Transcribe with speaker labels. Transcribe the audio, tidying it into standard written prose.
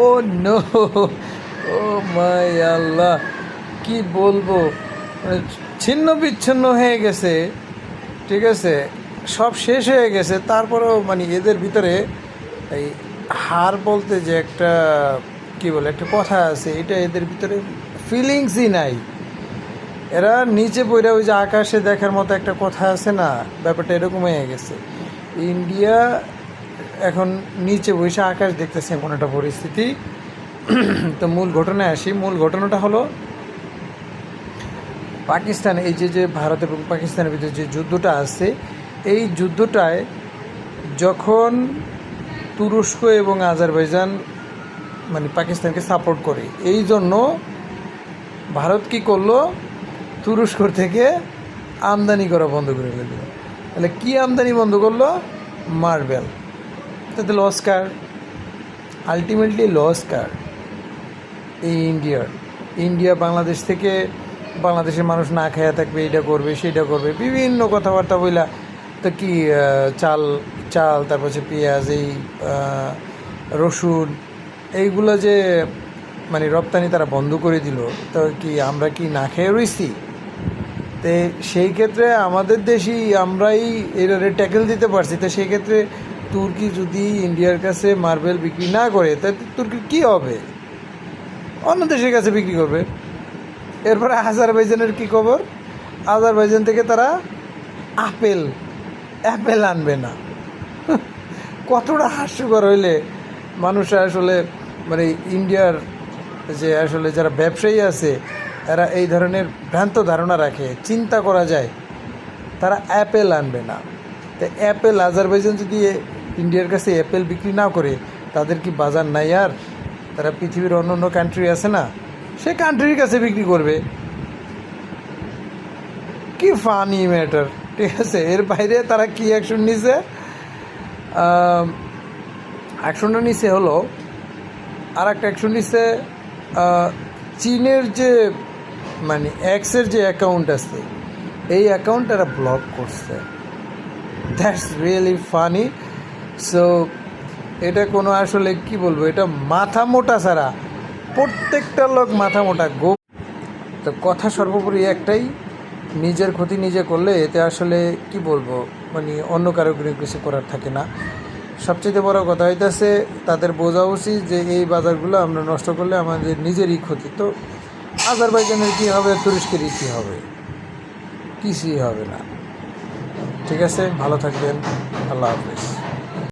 Speaker 1: ও no, ও মাই আল্লাহ, কি বলবো, মানে ছিন্ন বিচ্ছিন্ন হয়ে গেছে, ঠিক আছে, সব শেষ হয়ে গেছে, তারপরেও মানে এদের ভিতরে এই হার বলতে যে একটা কি বলে একটা কথা আছে, এটা এদের ভিতরে ফিলিংসই নাই। এরা নিচে পড়ে ওই যে আকাশে দেখার মতো একটা কথা আছে না, ব্যাপারটা এরকম হয়ে গেছে। ইন্ডিয়া এখন নিচে বসে আকাশ দেখতেছে এমন একটা পরিস্থিতি। তো মূল ঘটনায় আসি। মূল ঘটনাটা হলো পাকিস্তান, এই যে যে ভারত এবং পাকিস্তানের ভিতরে যে যুদ্ধটা আছে, এই যুদ্ধটায় যখন তুরস্ক এবং আজারবাইজান মানে পাকিস্তানকে সাপোর্ট করে, এই জন্য ভারত কী করলো, তুরস্কর থেকে আমদানি করা বন্ধ করে দিল। তাহলে কী আমদানি বন্ধ করলো? মার্বেল। তাতে লস কার? আলটিমেটলি লস কার? এই ইন্ডিয়া বাংলাদেশ থেকে, বাংলাদেশের মানুষ না খাইয়া থাকবে, এইটা করবে সেইটা করবে, বিভিন্ন কথাবার্তা বইলা। তো কি চাল চাল তারপর হচ্ছে পেঁয়াজ, এই রসুন, এইগুলো যে মানে রপ্তানি তারা বন্ধ করে দিল, তো কি আমরা কি না খেয়ে রয়েছি? তো সেই ক্ষেত্রে আমাদের দেশই আমরাই এর ট্যাকেল দিতে পারছি। তো সেই ক্ষেত্রে তুর্কি যদি ইন্ডিয়ার কাছে মার্বেল বিক্রি না করে, তাহলে তুর্কির কী হবে? অন্য দেশের কাছে বিক্রি করবে। এরপরে আজারবাইজানের কী খবর? আজারবাইজান থেকে তারা অ্যাপেল আনবে না। কতটা হাস্যকর হইলে মানুষরা আসলে মানে ইন্ডিয়ার যে আসলে যারা ব্যবসায়ী আছে, এরা এই ধরনের ভ্রান্ত ধারণা রাখে, চিন্তা করা যায় তারা অ্যাপেল আনবে না। তো আজারবাইজান যদি ইন্ডিয়ার কাছে অ্যাপেল বিক্রি না করে, তাদের কি বাজার নাই? আর তারা পৃথিবীর অন্য অন্য কান্ট্রি আছে না, সে কান্ট্রির কাছে বিক্রি করবে। কি ফানি ম্যাটার, ঠিক আছে। এর বাইরে তারা কি অ্যাকশন নিছে? অ্যাকশনটা নিছে হলো, আর একটা অ্যাকশন নিছে, চীনের যে মানে এক্সের যে অ্যাকাউন্ট আছে, এই অ্যাকাউন্ট তারা ব্লক করছে। That's really funny. সো এটা কোনো আসলে কি বলবো, এটা মাথা মোটা ছাড়া প্রত্যেকটা লোক মাথা মোটা গো। তো কথা সর্বোপরি একটাই, নিজের ক্ষতি নিজে করলে এতে আসলে কি বলবো, মানে অন্য কারো কিছু করার থাকে না। সবচেয়ে বড় কথা হইতেছে তাদের বোঝা উচিত যে এই বাজারগুলো আমরা নষ্ট করলে আমাদের নিজেরই ক্ষতি। তো আজারবাইজানের কী হবে, তুরস্কেরই কী হবে? কিছুই হবে না। ঠিক আছে, ভালো থাকবেন, আল্লাহ হাফেজ।